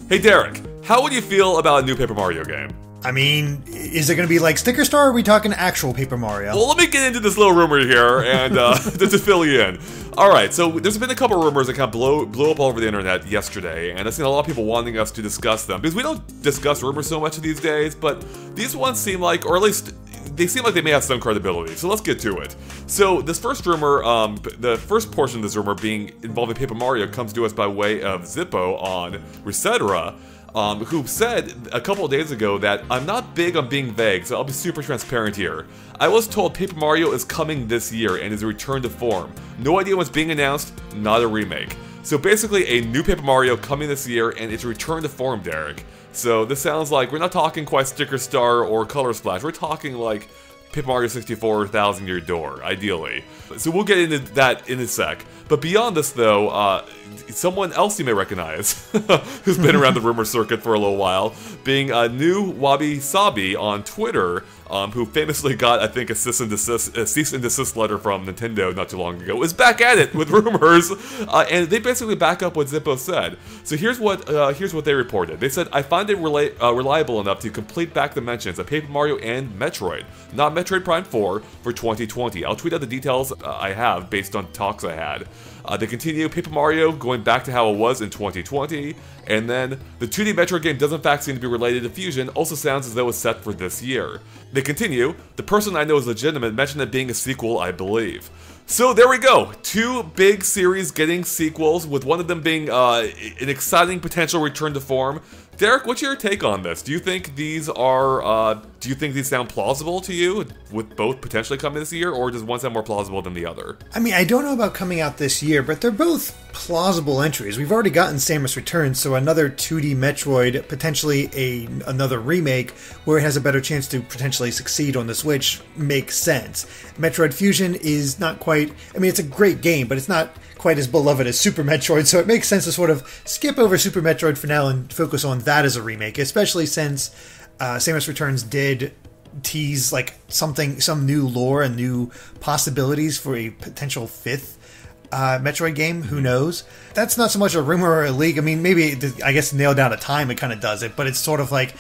Hey Derek, how would you feel about a new Paper Mario game? I mean, is it going to be like Sticker Star, or are we talking actual Paper Mario? Well, let me get into this little rumor here, and to fill you in. Alright, so there's been a couple rumors that kind of blew up all over the internet yesterday, and I've seen a lot of people wanting us to discuss them, because we don't discuss rumors so much these days, but these ones seem like, or at least they seem like they may have some credibility, so let's get to it. So this first rumor, the first portion of this rumor being involving Paper Mario comes to us by way of Zippo on Resetera, who said a couple of days ago that I'm not big on being vague, so I'll be super transparent here. I was told Paper Mario is coming this year and is a return to form. No idea what's being announced, not a remake. So basically a new Paper Mario coming this year and it's a return to form, Derek. So this sounds like we're not talking quite Sticker Star or Color Splash, we're talking like Paper Mario 64 Thousand Year Door, ideally. So we'll get into that in a sec. But beyond this though, someone else you may recognize, who's been around the rumor circuit for a little while, being a new Wabi Sabi on Twitter, who famously got, I think, a cease and desist letter from Nintendo not too long ago, is back at it with rumors, and they basically back up what Zippo said. So here's what they reported. They said, I find it reliable enough to complete back the mentions of Paper Mario and Metroid, not Metroid Prime 4, for 2020. I'll tweet out the details I have based on talks I had. They continue, Paper Mario going back to how it was in 2020, and then the 2D Metroid game does in fact seem to be related to Fusion, also sounds as though it's set for this year. They continue, the person I know is legitimate mentioned it being a sequel, I believe. So there we go, two big series getting sequels, with one of them being an exciting potential return to form. Derek, what's your take on this? Do you think these sound plausible to you, with both potentially coming this year, or does one sound more plausible than the other? I mean, I don't know about coming out this year, but they're both plausible entries. We've already gotten Samus Returns, so another 2D Metroid, potentially another remake, where it has a better chance to potentially succeed on the Switch, makes sense. Metroid Fusion is not quite... I mean, it's a great game, but it's not quite as beloved as Super Metroid, so it makes sense to sort of skip over Super Metroid for now and focus on that as a remake, especially since Samus Returns did tease like some new lore and new possibilities for a potential fifth Metroid game. Who knows? That's not so much a rumor or a leak. I mean, maybe, I guess, nail down a time it kind of does it, but it's sort of like,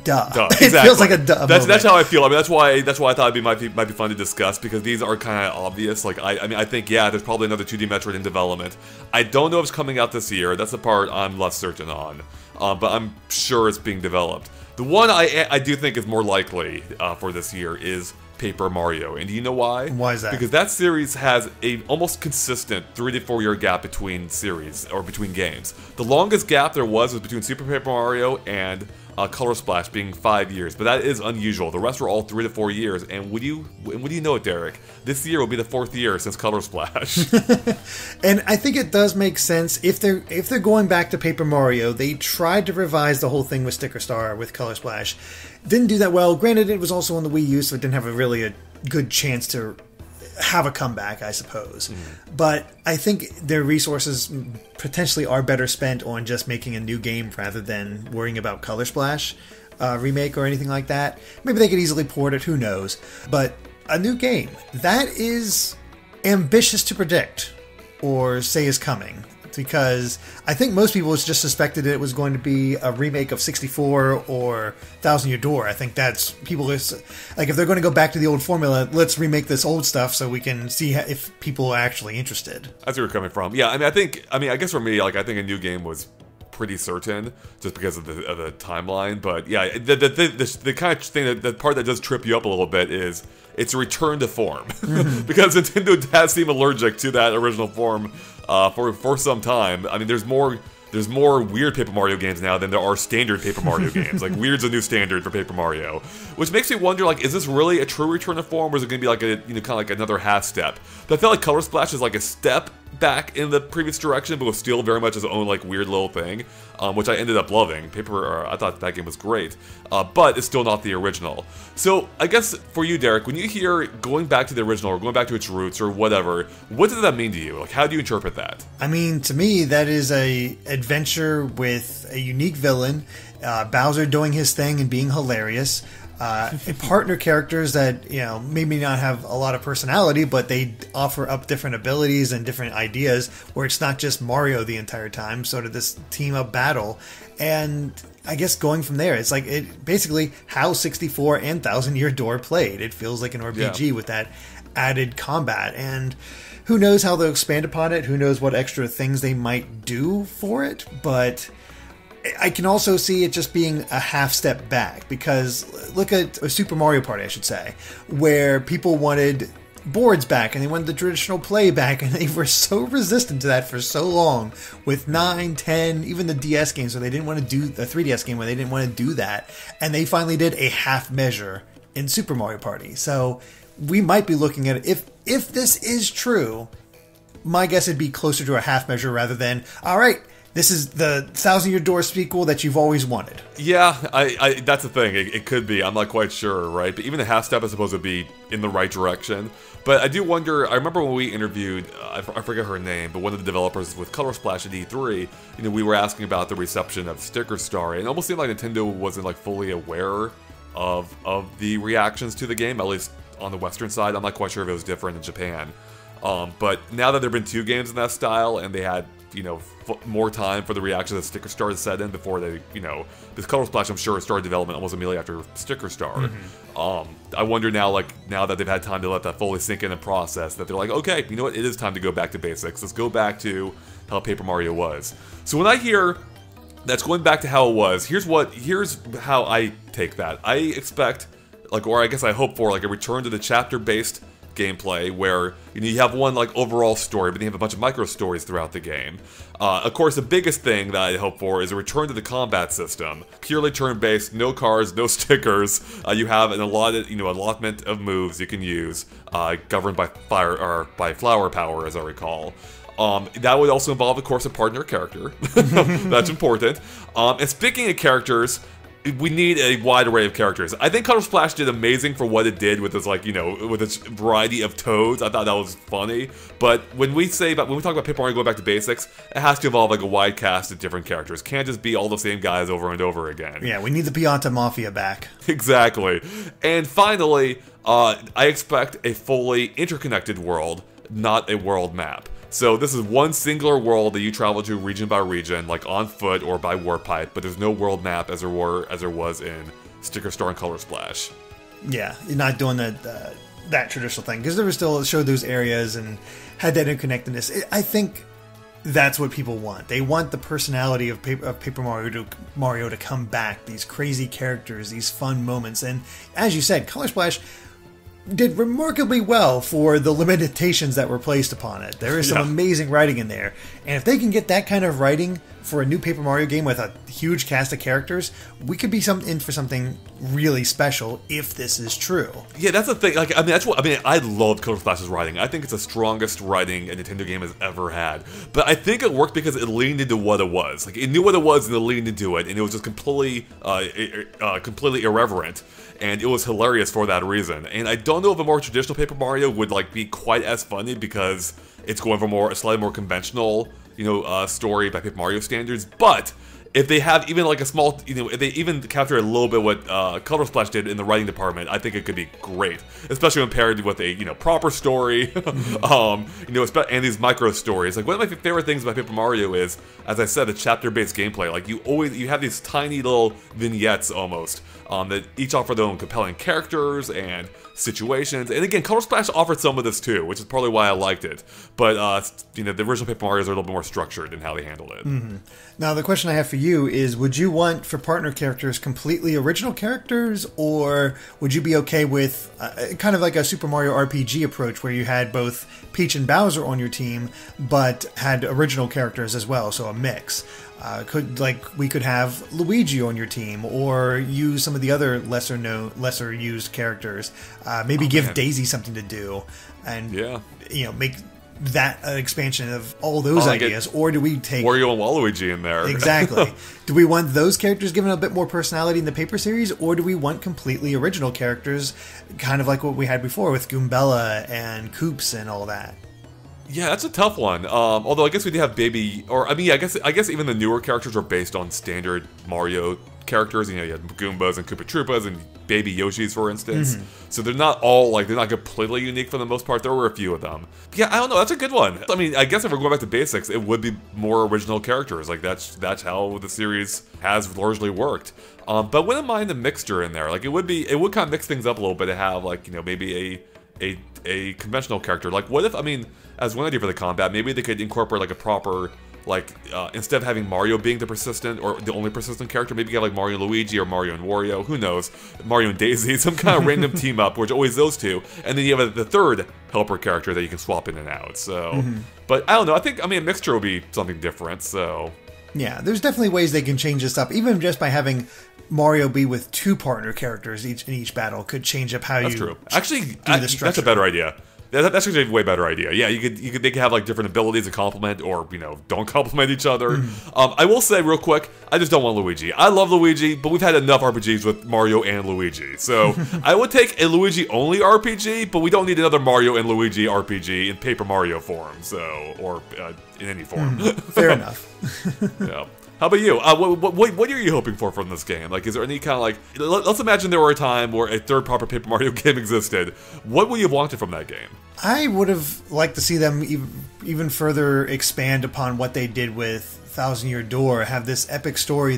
duh. Exactly. It feels like a duh. That's how I feel. I mean, that's why I thought it might be fun to discuss, because these are kind of obvious. Like, I think, yeah, there's probably another 2D Metroid in development. I don't know if it's coming out this year. That's the part I'm less certain on. But I'm sure it's being developed. The one I do think is more likely for this year is Paper Mario. And do you know why? Why is that? Because that series has a almost consistent 3 to 4 year gap between series, or between games. The longest gap there was between Super Paper Mario and Color Splash, being 5 years, but that is unusual. The rest were all 3 to 4 years, and would you know it, Derek? This year will be the 4th year since Color Splash. And I think it does make sense if they're going back to Paper Mario. They tried to revise the whole thing with Sticker Star with Color Splash. Didn't do that well. Granted, it was also on the Wii U, so it didn't have a good chance to have a comeback, I suppose. But I think their resources potentially are better spent on just making a new game rather than worrying about Color Splash remake or anything like that. Maybe they could easily port it, who knows. But a new game, that is ambitious to predict or say is coming. Because I think most people just suspected it was going to be a remake of 64 or Thousand Year Door. I think that's people like, if they're going to go back to the old formula, let's remake this old stuff so we can see if people are actually interested. That's where you're coming from. Yeah, I guess for me, like, I think a new game was pretty certain just because of the timeline. But yeah, the kind of thing, the part that does trip you up a little bit is it's a return to form. Because Nintendo has seemed allergic to that original form for some time. I mean, there's more weird Paper Mario games now than there are standard Paper Mario games. Like, weird's a new standard for Paper Mario, which makes me wonder, like, is this really a true return to form, or is it going to be like a, kind of like another half step? But I feel like Color Splash is like a step back in the previous direction, but was still very much its own, like, weird little thing, which I ended up loving. I thought that game was great, but it's still not the original. So I guess for you, Derek, when you hear going back to the original or going back to its roots or whatever, what does that mean to you? Like, how do you interpret that? I mean, to me, that is a adventure with a unique villain, Bowser doing his thing and being hilarious. Partner characters that, maybe not have a lot of personality, but they offer up different abilities and different ideas, where it's not just Mario the entire time, sort of this team-up battle. And I guess going from there, it's like basically how 64 and Thousand Year Door played. It feels like an RPG with that added combat, and who knows how they'll expand upon it, who knows what extra things they might do for it, but I can also see it just being a half step back, because look at a Super Mario Party, I should say, where people wanted boards back and they wanted the traditional play back, and they were so resistant to that for so long with 9, 10, even the DS games where they didn't want to do the 3DS game where they didn't want to do that, and they finally did a half measure in Super Mario Party. So we might be looking at it, if this is true, my guess it'd be closer to a half measure rather than, all right, this is the Thousand Year Door sequel that you've always wanted. Yeah, I that's the thing. It could be. I'm not quite sure, right? But even the half step is supposed to be in the right direction. But I do wonder, I remember when we interviewed, I forget her name, but one of the developers with Color Splash at E3, we were asking about the reception of Sticker Star, and it almost seemed like Nintendo wasn't like fully aware of the reactions to the game, at least on the Western side. I'm not quite sure if it was different in Japan. But now that there have been 2 games in that style, and they had more time for the reaction that Sticker Star to set in before they, this Color Splash, I'm sure, started development almost immediately after Sticker Star. I wonder now, now that they've had time to let that fully sink in and process, that they're like, okay, you know what, it is time to go back to basics. Let's go back to how Paper Mario was. So when I hear that's going back to how it was, here's how I take that. I expect, or I guess I hope for, a return to the chapter-based gameplay where you have one overall story, but you have a bunch of micro stories throughout the game. Of course, the biggest thing that I hope for is a return to the combat system, purely turn-based, no cars, no stickers. You have an allotment of moves you can use, governed by fire or by flower power, as I recall. That would also involve, of course, a partner character. That's important. And speaking of characters, we need a wide array of characters. I think Color Splash did amazing for what it did with its with its variety of toads. I thought that was funny. But when we talk about Paper Mario going back to basics, it has to involve a wide cast of different characters. Can't just be all the same guys over and over again. Yeah, we need the Pianta Mafia back. Exactly. And finally, I expect a fully interconnected world, not a world map. So this is one singular world that you travel to region by region, on foot or by warp pipe, but there's no world map as there was in Sticker Star and Color Splash. Yeah, you're not doing that traditional thing, because there was still showed those areas and had that interconnectedness. I think that's what people want. They want the personality of Paper Mario to come back. These crazy characters, these fun moments, and as you said, Color Splash did remarkably well for the limitations that were placed upon it. There is some amazing writing in there. And if they can get that kind of writing for a new Paper Mario game with a huge cast of characters, we could be in for something really special if this is true. Yeah, that's the thing. I love Color Splash's writing. I think it's the strongest writing a Nintendo game has ever had. But I think it worked because it leaned into what it was. It knew what it was and it leaned into it, and it was just completely irreverent. And it was hilarious for that reason. And I don't know if a more traditional Paper Mario would be quite as funny, because it's going for a slightly more conventional, story by Paper Mario standards. But if they have even a small, if they even capture a little bit what Color Splash did in the writing department, I think it could be great, especially compared with a proper story, and these micro stories. One of my favorite things about Paper Mario is, as I said, the chapter-based gameplay. You have these tiny little vignettes almost that each offer their own compelling characters and situations. And again, Color Splash offered some of this too, which is partly why I liked it. But the original Paper Marios are a little bit more structured in how they handled it. Mm-hmm. Now, the question I have for you is, would you want for partner characters completely original characters, or would you be okay with kind of like a Super Mario RPG approach where you had both Peach and Bowser on your team, but had original characters as well, so a mix? We could have Luigi on your team, or use some of the other lesser used characters. Maybe give Daisy something to do, and make that expansion of all those ideas. Or do we take Wario and Waluigi in there? Exactly. Do we want those characters given a bit more personality in the Paper series, or do we want completely original characters, kind of like what we had before with Goombella and Koops and all that? Yeah, that's a tough one. Although I guess we do have Baby, or I mean, I guess even the newer characters are based on standard Mario characters. You know, you have Goombas and Koopa Troopas and Baby Yoshis, for instance. So they're not all like they're not completely unique for the most part. There were a few of them. Yeah, I don't know. That's a good one. I mean, I guess if we're going back to basics, it would be more original characters. Like that's how the series has largely worked. But wouldn't mind a mixture in there. Like it would kind of mix things up a little bit to have like maybe a conventional character. Like what if, I mean, as one idea for the combat, maybe they could incorporate like a proper, like, instead of having Mario being the persistent or the only persistent character, maybe you have like Mario and Luigi or Mario and Wario, who knows, Mario and Daisy, some kind of random team up, which always those two, and then you have the third helper character that you can swap in and out, so, but I don't know, I mean a mixture would be something different, so. Yeah, there's definitely ways they can change this up, even just by having Mario be with 2 partner characters in each battle could change up how that's you true. Actually, do the structure. That's a better idea. That's actually a way better idea. Yeah, they could have like different abilities to complement, or don't complement each other. I will say real quick, I just don't want Luigi. I love Luigi, but we've had enough RPGs with Mario and Luigi. So I would take a Luigi only RPG, but we don't need another Mario and Luigi RPG in Paper Mario form. So or in any form. Fair enough. Yeah. How about you? What are you hoping for from this game? Like, is there any kind of like... Let's imagine there were a time where a third proper Paper Mario game existed. What would you have wanted from that game? I would have liked to see them even further expand upon what they did with Thousand Year Door, have this epic story,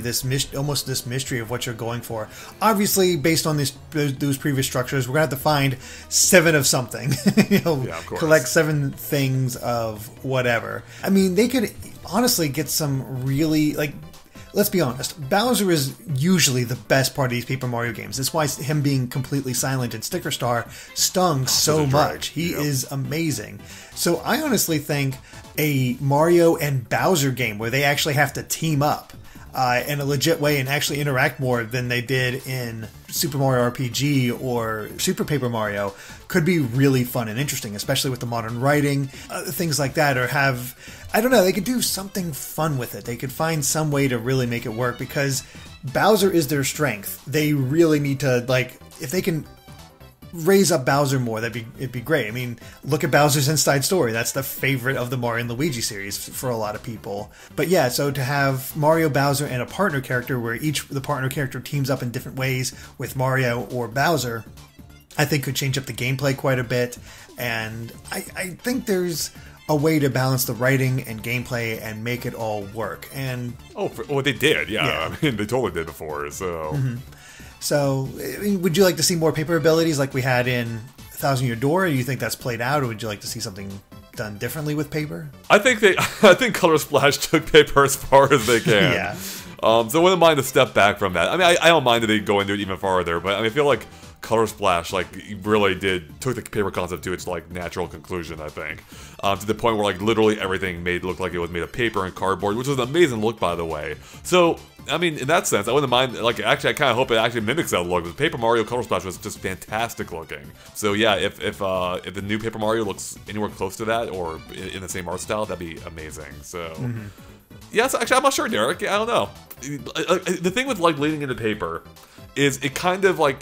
almost this mystery of what you're going for. Obviously, based on those previous structures, we're going to have to find 7 of something. Yeah, of course. Collect 7 things of whatever. I mean, they could honestly get some really, like, let's be honest, Bowser is usually the best part of these Paper Mario games. That's why him being completely silent in Sticker Star stung so much. He is amazing. So I honestly think a Mario and Bowser game where they actually have to team up in a legit way and actually interact more than they did in Super Mario RPG or Super Paper Mario could be really fun and interesting, especially with the modern writing, things like that, or have, I don't know, they could do something fun with it. They could find some way to really make it work because Bowser is their strength. They really need to, like, if they can raise up Bowser more, it'd be great. I mean, look at Bowser's Inside Story. That's the favorite of the Mario and Luigi series for a lot of people. But yeah, so to have Mario, Bowser, and a partner character where the partner character teams up in different ways with Mario or Bowser, I think could change up the gameplay quite a bit. And I think there's a way to balance the writing and gameplay and make it all work. And well, they did, yeah. I mean, they totally did before, so... So, I mean, would you like to see more paper abilities like we had in Thousand Year Door? Or do you think that's played out, or would you like to see something done differently with paper? I think Color Splash took paper as far as they can. Yeah. So I wouldn't mind a step back from that. I mean, I don't mind that they go into it even farther, but I mean, I feel like Color Splash really took the paper concept to its natural conclusion, I think, to the point where literally everything looked like it was made of paper and cardboard, which is an amazing look, by the way. So I mean, in that sense, I wouldn't mind. Actually, I kind of hope it actually mimics that look. The Paper Mario Color Splash was just fantastic looking. So yeah, if the new Paper Mario looks anywhere close to that or in the same art style, that'd be amazing. So. Yes, actually, I'm not sure, Derek. I don't know. The thing with leading into paper is it kind of I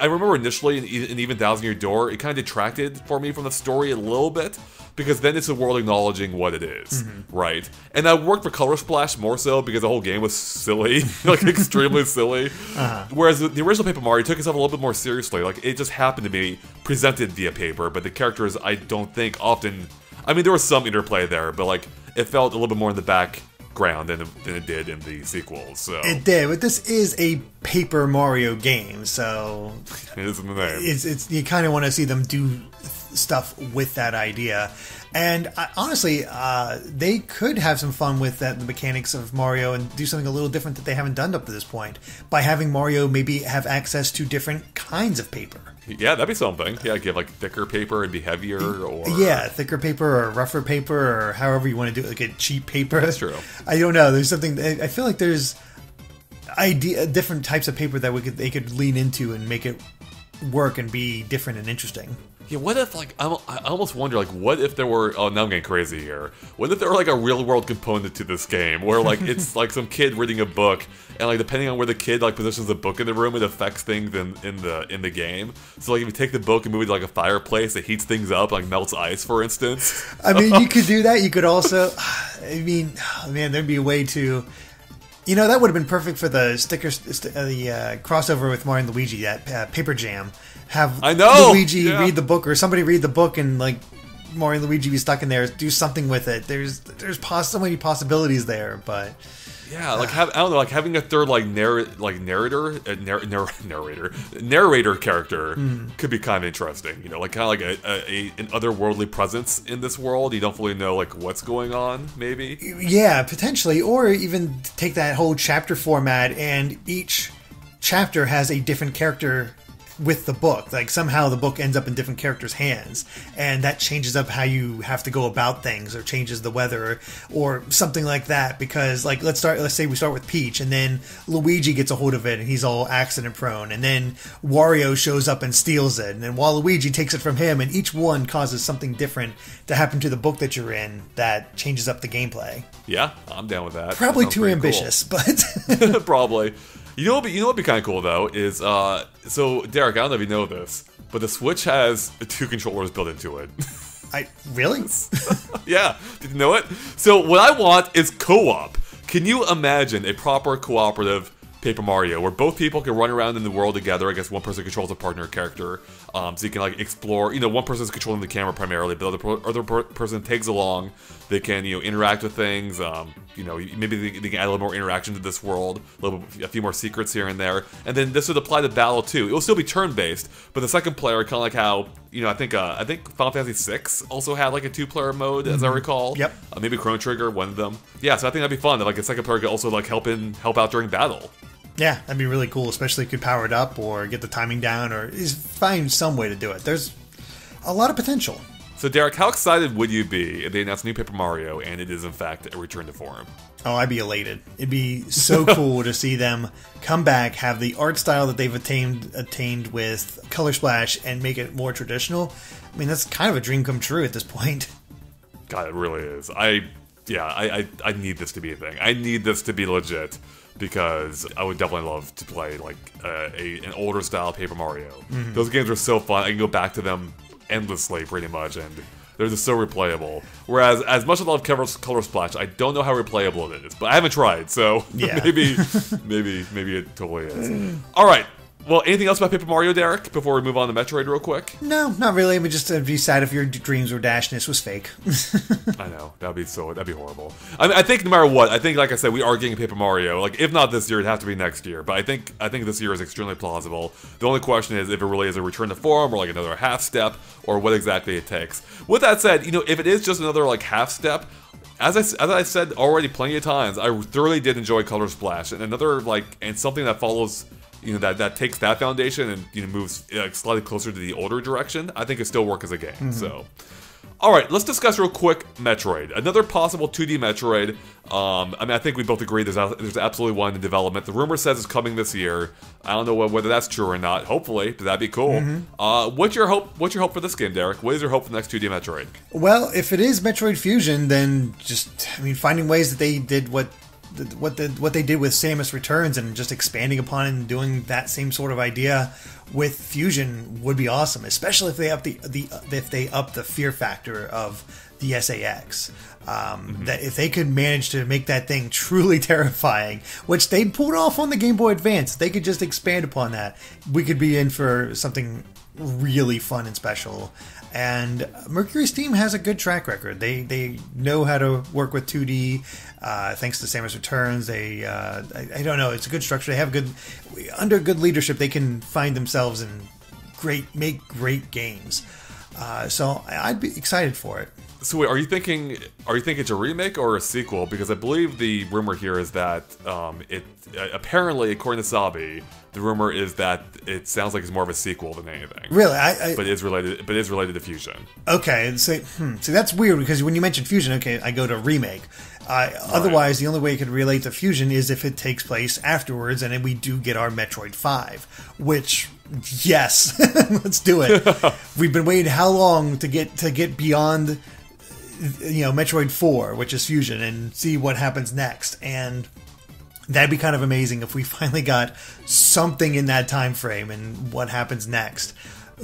remember initially in even Thousand Year Door, it kind of detracted for me from the story a little bit because then it's the world acknowledging what it is, right? And that worked for Color Splash more so because the whole game was silly, extremely silly. Whereas the original Paper Mario took itself a little bit more seriously. It just happened to be presented via paper, but the characters I don't think often. I mean, there was some interplay there, but it felt a little bit more in the background than it did in the sequels. So it did, but this is a Paper Mario game, so it is in the name. It's you kind of want to see them do stuff with that idea, and honestly, they could have some fun with the mechanics of Mario and do something a little different that they haven't done up to this point by having Mario maybe have access to different kinds of paper. Yeah, that'd be something. Yeah, give thicker paper and be heavier, or thicker paper or rougher paper or however you want to do it, a cheap paper. That's true. I don't know. There's something. I feel like there's different types of paper that they could lean into and make it work and be different and interesting. Yeah, what if, like, I almost wonder, like, what if there were, oh, now I'm getting crazy here. What if there were, like, a real-world component to this game, where, like, it's, like, some kid reading a book, and, like, depending on where the kid, like, positions the book in the room, it affects things in the game. So, like, if you take the book and move it to, like, a fireplace, it heats things up, like, melts ice, for instance. I mean, you could do that. You could also, I mean, oh, man, there'd be a way to... You know, that would have been perfect for the crossover with Mario and Luigi, that Paper Jam. Have Luigi read the book, or somebody read the book, and like Mario and Luigi be stuck in there. Do something with it. There's so many possibilities there, but yeah, like I don't know, like having a third like narrator character could be kind of interesting. You know, like kind of like an otherworldly presence in this world. You don't fully know like what's going on. Maybe. Yeah, potentially, or even take that whole chapter format, and each chapter has a different character with the book. Like somehow the book ends up in different characters' hands, and that changes up how you have to go about things, or changes the weather, or something like that. Because like let's say we start with Peach, and then Luigi gets a hold of it and he's all accident prone, and then Wario shows up and steals it, and then Waluigi takes it from him, and each one causes something different to happen to the book that you're in that changes up the gameplay. Yeah, I'm down with that. Probably too ambitious, cool. But probably. You know what'd be kind of cool though is so Derek, I don't know if you know this, but the Switch has 2 controllers built into it. Really? Yeah, did you know it? So what I want is co-op. Can you imagine a proper cooperative Paper Mario where both people can run around in the world together? I guess one person controls a partner character, so you can like explore. You know, one person's controlling the camera primarily, but the other person tags along. They can interact with things. Maybe they can add a little more interaction to this world, a few more secrets here and there. And then this would apply to battle too. It will still be turn-based, but the second player, kind of like how I think Final Fantasy VI also had like a 2-player mode, as I recall. Yep. Maybe Chrono Trigger, one of them. Yeah, so I think that'd be fun. That like a second player could also like help out during battle. Yeah, that'd be really cool, especially if you could power it up or get the timing down or find some way to do it. There's a lot of potential. So Derek, how excited would you be if they announced new Paper Mario and it is in fact a return to form? Oh, I'd be elated. It'd be so cool to see them come back, have the art style that they've attained with Color Splash, and make it more traditional. I mean, that's kind of a dream come true at this point. God, it really is. I need this to be a thing. I need this to be legit, because I would definitely love to play like an older style Paper Mario. Mm-hmm. Those games are so fun. I can go back to them endlessly, pretty much, and they're just so replayable. Whereas, as much as I love Color Splash, I don't know how replayable it is. But I haven't tried, so yeah. maybe it totally is. All right. Well, anything else about Paper Mario, Derek, before we move on to Metroid real quick? No, not really. I mean, just be sad if your dreams or dashness was fake. I know. That'd be horrible. I think no matter what, I think, like I said, we are getting Paper Mario. Like, if not this year, it'd have to be next year. But I think this year is extremely plausible. The only question is if it really is a return to form, or like another half step, or what exactly it takes. With that said, if it is just another like half step, as I said already plenty of times, I thoroughly did enjoy Color Splash, and something that follows, that takes that foundation and moves slightly closer to the older direction. I think it still works as a game. Mm-hmm. So, all right, let's discuss real quick Metroid, another possible 2D Metroid. I think we both agree there's absolutely one in development. The rumor says it's coming this year. I don't know whether that's true or not. Hopefully, but that'd be cool. Mm-hmm. What's your hope for this game, Derek? What is your hope for the next 2D Metroid? Well, if it is Metroid Fusion, then finding ways that they did what they did with Samus Returns and just expanding upon it and doing that same sort of idea with Fusion would be awesome, especially if they up the fear factor of the SAX. That if they could manage to make that thing truly terrifying, which they pulled off on the Game Boy Advance, they could just expand upon that. We could be in for something really fun and special. And Mercury Steam has a good track record. They know how to work with 2D. Thanks to Samus Returns, I don't know. It's a good structure. They have under good leadership. They can find themselves and make great games. So I'd be excited for it. So wait, are you thinking it's a remake or a sequel? Because I believe the rumor here is that apparently, according to Sabi, the rumor is that it sounds like it's more of a sequel than anything. Really, but it is related to Fusion. Okay, see, that's weird because when you mention Fusion, okay, I go to remake, Otherwise, the only way it could relate to Fusion is if it takes place afterwards, and then we do get our Metroid 5, which, yes, let's do it. We've been waiting how long to get beyond, Metroid 4, which is Fusion, and see what happens next. And that'd be kind of amazing if we finally got something in that time frame and what happens next.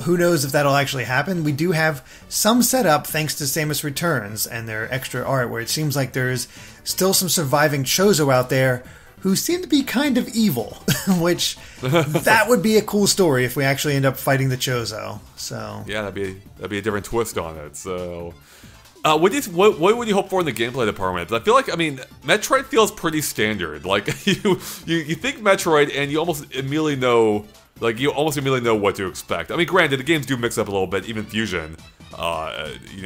Who knows if that'll actually happen? We do have some setup thanks to Samus Returns and their extra art, where it seems like there's still some surviving Chozo out there who seem to be kind of evil, which that would be a cool story if we actually end up fighting the Chozo. So yeah, that'd be a different twist on it. So what would you hope for in the gameplay department? I feel like, Metroid feels pretty standard. Like you think Metroid and you almost immediately know. What to expect. Granted, the games do mix up a little bit. Even Fusion,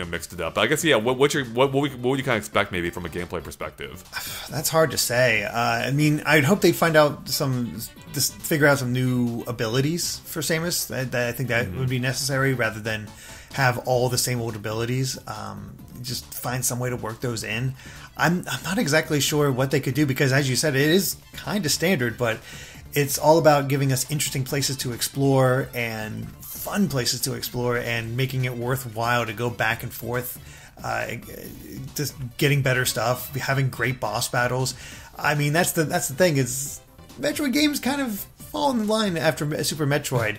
mixed it up. But I guess, yeah. What would you kind of expect maybe from a gameplay perspective? That's hard to say. I'd hope they'd figure out some new abilities for Samus. I think that would be necessary rather than have all the same old abilities. Just find some way to work those in. I'm not exactly sure what they could do because, as you said, it is kind of standard, but it's all about giving us interesting places to explore and fun places to explore and making it worthwhile to go back and forth, just getting better stuff, having great boss battles. That's the thing is Metroid games kind of fall in line after Super Metroid,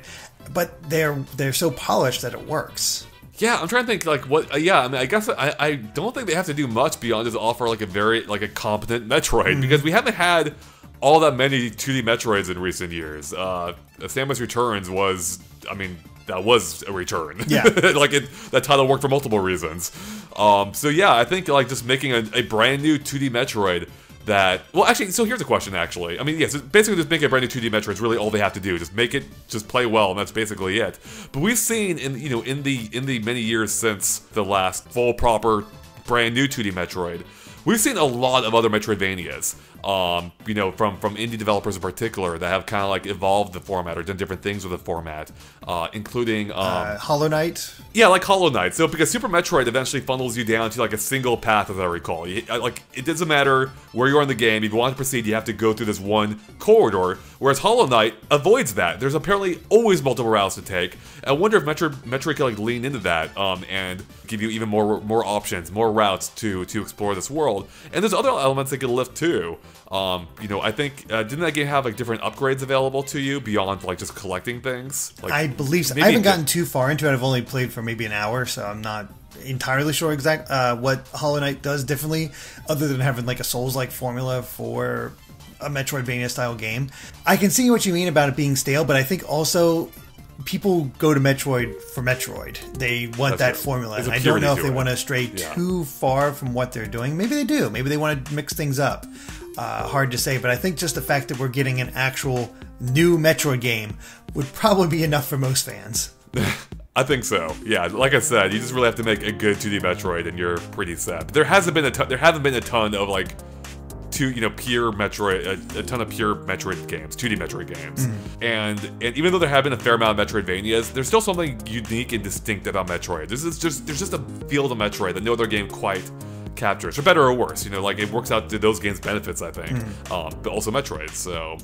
but they're so polished that it works. Yeah, I'm trying to think I guess I don't think they have to do much beyond just offer a competent Metroid because we haven't had all that many 2D Metroids in recent years. Samus Returns was, that was a return. Yeah. That title worked for multiple reasons. So yeah, I think just making a brand new 2D Metroid that, well, actually, so here's a question, actually. Yes, basically just making a brand new 2D Metroid is really all they have to do. Just play well, and that's basically it. But we've seen in the many years since the last full, proper, brand new 2D Metroid, we've seen a lot of other Metroidvanias. From indie developers in particular that have kind of evolved the format or done different things with the format, including Hollow Knight. Yeah, like Hollow Knight. So because Super Metroid eventually funnels you down to a single path, as I recall. It doesn't matter where you are in the game. If you want to proceed, you have to go through this one corridor. Whereas Hollow Knight avoids that. There's apparently always multiple routes to take. I wonder if Metroid can lean into that and give you even more options, more routes to explore this world. And there's other elements they can lift too. I think didn't that game have different upgrades available to you beyond just collecting things? I believe so. I haven't gotten too far into it. I've only played for maybe an hour, so I'm not entirely sure what Hollow Knight does differently, other than having a Souls-like formula for a Metroidvania style game. I can see what you mean about it being stale, but I think also people go to Metroid for Metroid. They want that formula. And I don't know if they want to stray too far from what they're doing. Maybe they do. Maybe they want to mix things up. Hard to say, but I think just the fact that we're getting an actual new Metroid game would probably be enough for most fans. I think so. Yeah, like I said, you just really have to make a good 2D Metroid, and you're pretty set. But there hasn't been a ton of pure Metroid, a ton of pure Metroid games, 2D Metroid games. And even though there have been a fair amount of Metroidvanias, there's still something unique and distinct about Metroid. There's just a feel to Metroid that no other game quite captures, for better or worse. It works out to those games' benefits, I think. But also Metroid, so.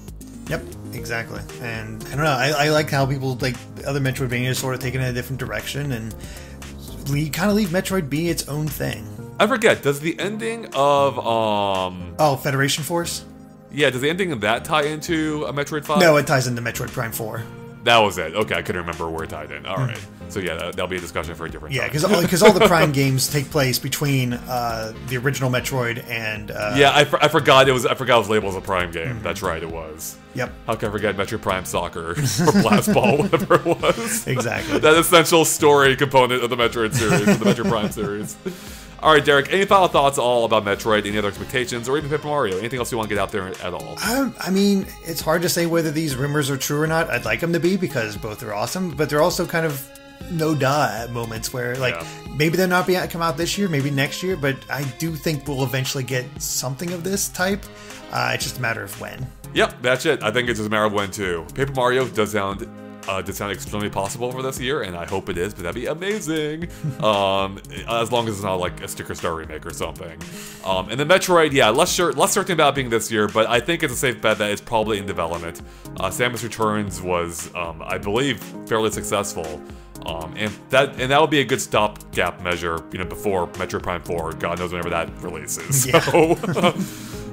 Yep, exactly. And I don't know, I like how people other Metroidvanias sort of taking in a different direction and kind of leave Metroid be its own thing. I forget, does the ending of Federation Force? Yeah, does the ending of that tie into a Metroid 5? No, it ties into Metroid Prime 4. That was it. Okay, I couldn't remember where it tied in. All right. So yeah, that'll be a discussion for a different time. Yeah, because all the Prime games take place between the original Metroid and... yeah, I forgot it was labeled as a Prime game. That's right, it was. Yep. How can I forget Metroid Prime Soccer or Blast Ball, whatever it was. Exactly. That essential story component of the Metroid series, of the Metroid Prime series. All right, Derek, any final thoughts all about Metroid, any other expectations, or even Paper Mario? Anything else you want to get out there at all? It's hard to say whether these rumors are true or not. I'd like them to be because both are awesome, but they're also kind of no-duh moments where, maybe they're not come out this year, maybe next year, but I do think we'll eventually get something of this type. It's just a matter of when. Yep, that's it. I think it's just a matter of when, too. Paper Mario does sound does sound extremely possible for this year, and I hope it is, but that'd be amazing. As long as it's not like a Sticker Star remake or something. And then Metroid, yeah, less certain about being this year, but I think it's a safe bet that it's probably in development. Samus Returns was, I believe, fairly successful. And that would be a good stopgap measure, before Metroid Prime 4. God knows whenever that releases. Yeah. So,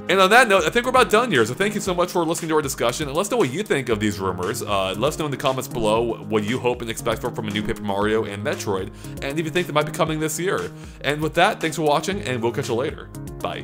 and on that note, I think we're about done here. So thank you so much for listening to our discussion, and let us know what you think of these rumors. Let us know in the comments below what you hope and expect from a new Paper Mario and Metroid, and if you think they might be coming this year. And with that, thanks for watching, and we'll catch you later. Bye.